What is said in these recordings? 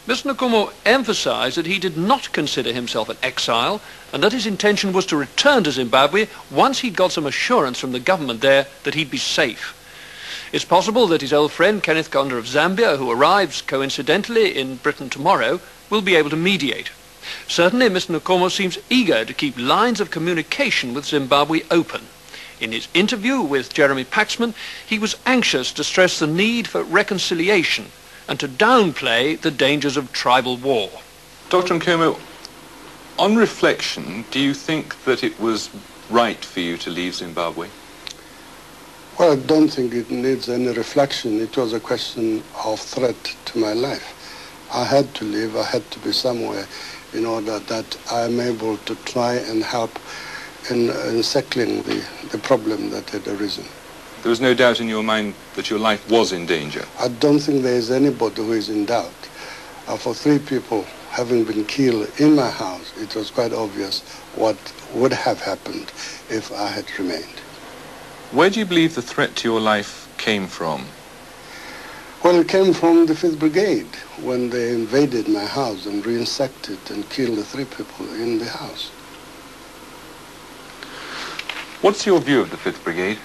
Mr. Nkomo emphasized that he did not consider himself an exile and that his intention was to return to Zimbabwe once he'd got some assurance from the government there that he'd be safe. It's possible that his old friend Kenneth Kaunda of Zambia, who arrives coincidentally in Britain tomorrow, will be able to mediate. Certainly, Mr. Nkomo seems eager to keep lines of communication with Zimbabwe open. In his interview with Jeremy Paxman, he was anxious to stress the need for reconciliation and to downplay the dangers of tribal war. Dr. Nkomo, on reflection, do you think that it was right for you to leave Zimbabwe? Well, I don't think it needs any reflection. It was a question of threat to my life. I had to leave, I had to be somewhere in order that I am able to try and help in settling the problem that had arisen. There was no doubt in your mind that your life was in danger? I don't think there is anybody who is in doubt. For 3 people having been killed in my house, it was quite obvious what would have happened if I had remained. Where do you believe the threat to your life came from? Well, it came from the 5th Brigade when they invaded my house and reinsected and killed the 3 people in the house. What's your view of the 5th Brigade?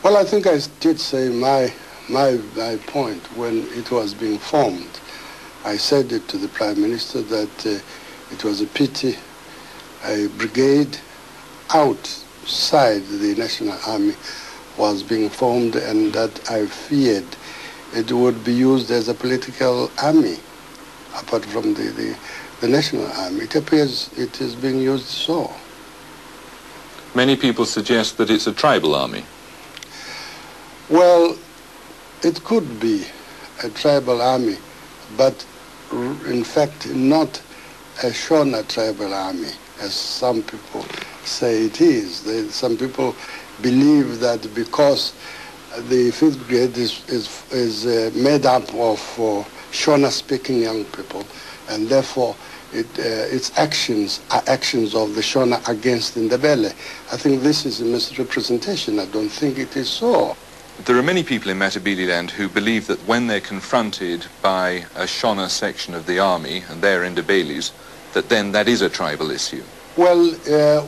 Well, I think I did say my point when it was being formed. I said it to the Prime Minister that it was a pity a brigade outside the National Army was being formed, and that I feared it would be used as a political army apart from the National Army. It appears it is being used so. Many people suggest that it's a tribal army. Well, it could be a tribal army, but in fact not a Shona tribal army, as some people say it is. Some people believe that because the 5th Brigade is made up of Shona-speaking young people, and therefore its actions are actions of the Shona against Ndebele. I think this is a misrepresentation. I don't think it is so. There are many people in Matabeleland who believe that when they're confronted by a Shona section of the army, and they're Ndebeles, that then that is a tribal issue. Well,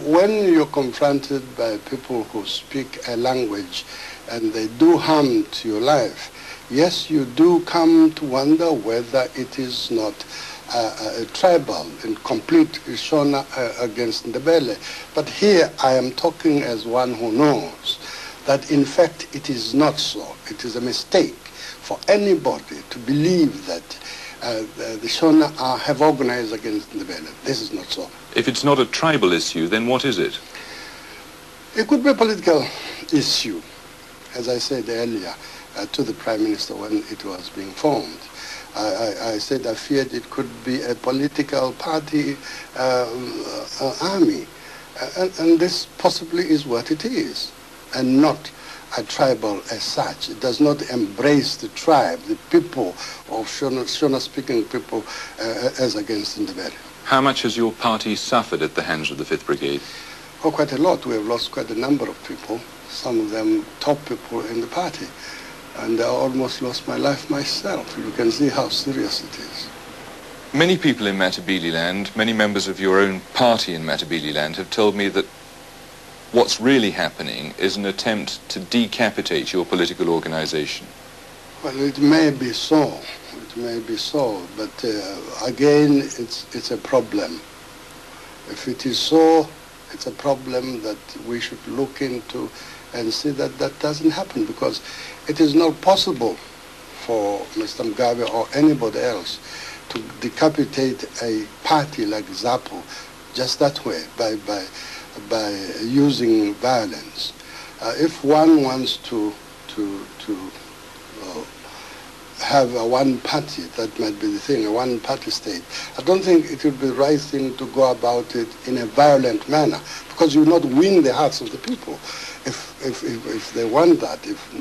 when you're confronted by people who speak a language and they do harm to your life, yes, you do come to wonder whether it is not a tribal and complete Shona against Ndebele. But here I am talking as one who knows that in fact it is not so. It is a mistake for anybody to believe that the Shona have organized against Ndebele. This is not so. If it's not a tribal issue, then what is it? It could be a political issue, as I said earlier to the Prime Minister when it was being formed. I said I feared it could be a political party army, and this possibly is what it is, and not a tribal as such. It does not embrace the tribe, the people of Shona-speaking people as against Ndebele. How much has your party suffered at the hands of the 5th Brigade? Oh, quite a lot. We have lost quite a number of people, some of them top people in the party. And I almost lost my life myself. You can see how serious it is. Many people in Matabeleland, many members of your own party in Matabeleland have told me that what's really happening is an attempt to decapitate your political organization. Well, it may be so. It may be so. But again, it's a problem. If it is so, it's a problem that we should look into and see that that doesn't happen, because it is not possible for Mr. Mugabe or anybody else to decapitate a party like ZAPU just that way, by using violence. If one wants to have a one party, that might be the thing, a one party state, I don't think it would be the right thing to go about it in a violent manner, because you will not win the hearts of the people. If they want that, if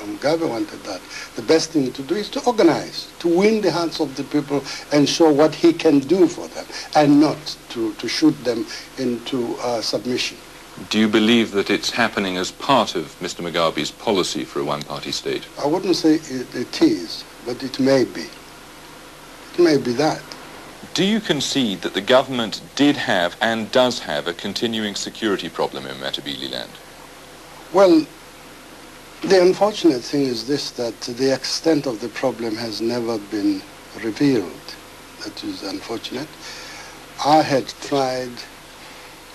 Mugabe wanted that, the best thing to do is to organize, to win the hearts of the people and show what he can do for them, and not to shoot them into submission. Do you believe that it's happening as part of Mr. Mugabe's policy for a one-party state? I wouldn't say it is, but it may be. It may be that. Do you concede that the government did have and does have a continuing security problem in Matabeleland? Well, the unfortunate thing is this, that the extent of the problem has never been revealed. That is unfortunate. I had tried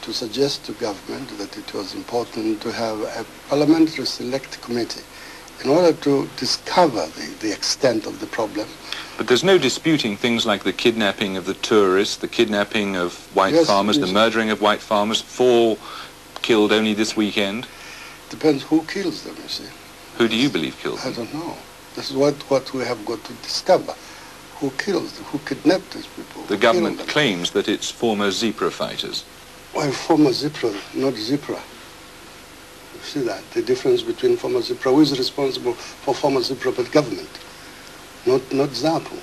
to suggest to government that it was important to have a parliamentary select committee in order to discover the extent of the problem. But there's no disputing things like the kidnapping of the tourists, the kidnapping of white farmers, the murdering of white farmers, 4 killed only this weekend. Depends who kills them, you see. Who do you believe killed them? I don't know. This is what we have got to discover. Who kills them? Who kidnapped these people? The government claims that it's former Zebra fighters. Well, former Zebra, not Zebra. You see that? The difference between former Zebra. Who is responsible for former Zebra but government? Not ZAPU.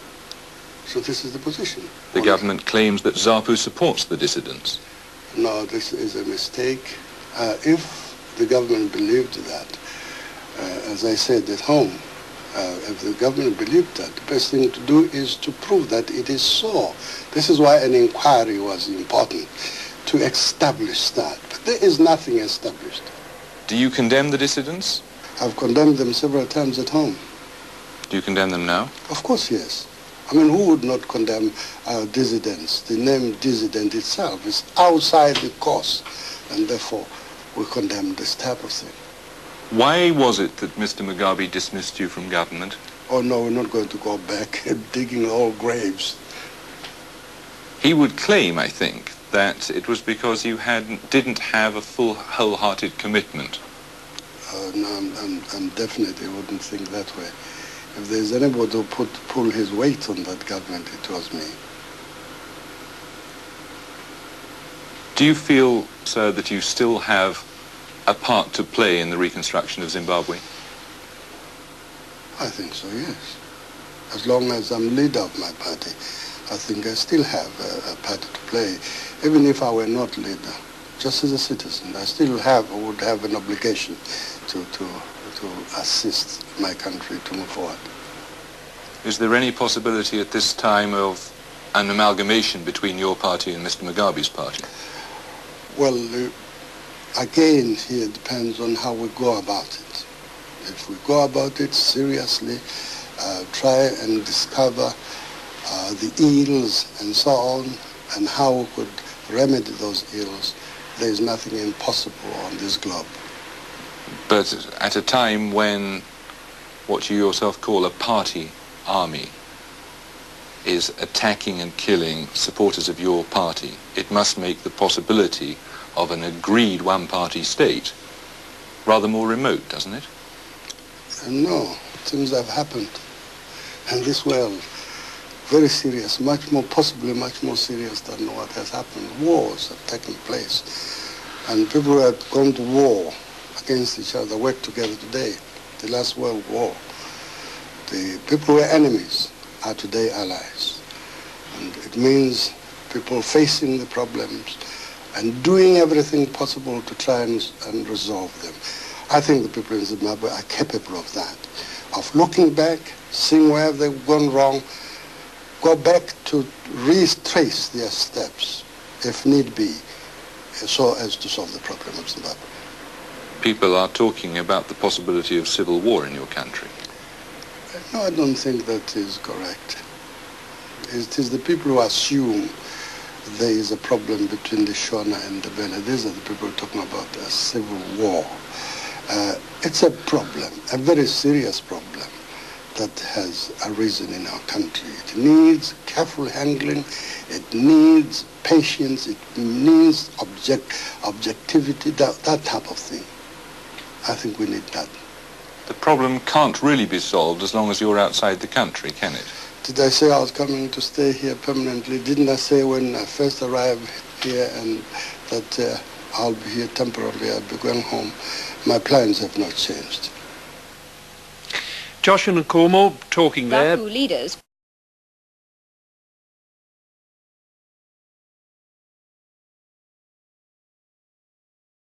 So this is the position. The government claims that ZAPU supports the dissidents. No, this is a mistake. If the government believed that, as I said at home, if the government believed that, the best thing to do is to prove that it is so. This is why an inquiry was important, to establish that. But there is nothing established. Do you condemn the dissidents? I've condemned them several times at home. Do you condemn them now? Of course, yes. I mean, who would not condemn dissidents? The name dissident itself is outside the course, and therefore we condemn this type of thing. Why was it that Mr. Mugabe dismissed you from government? Oh, no, we're not going to go back digging old graves. He would claim, I think, that it was because you didn't have a full, wholehearted commitment. No, I'm definitely wouldn't think that way. If there's anybody who pull his weight on that government, it was me. Do you feel, sir, that you still have a part to play in the reconstruction of Zimbabwe? I think so, yes. As long as I'm leader of my party, I think I still have a part to play. Even if I were not leader, just as a citizen, I still would have an obligation to assist my country to move forward. Is there any possibility at this time of an amalgamation between your party and Mr. Mugabe's party? Well, again, here depends on how we go about it. If we go about it seriously, try and discover the ills and so on, and how we could remedy those ills, there is nothing impossible on this globe. But at a time when what you yourself call a party army is attacking and killing supporters of your party, it must make the possibility of an agreed one-party state rather more remote, doesn't it? No, things have happened in this world. Very serious, possibly much more serious than what has happened. Wars have taken place, and people who have gone to war against each other work together today. The last World War, the people who were enemies are today allies, and it means people facing the problems and doing everything possible to try and resolve them. I think the people in Zimbabwe are capable of that, of looking back, seeing where they've gone wrong, go back to retrace their steps, if need be, so as to solve the problem of Zimbabwe. People are talking about the possibility of civil war in your country. No, I don't think that is correct. It is the people who assume there is a problem between the Shona and the Bena. These are the people talking about a civil war. It's a problem, a very serious problem that has arisen in our country. It needs careful handling, it needs patience, it needs objectivity, that type of thing. I think we need that. The problem can't really be solved as long as you're outside the country, can it? Did I say I was coming to stay here permanently? Didn't I say when I first arrived here and that I'll be here temporarily, I'll be going home? My plans have not changed. Josh and Nkomo talking there. ZAPU leaders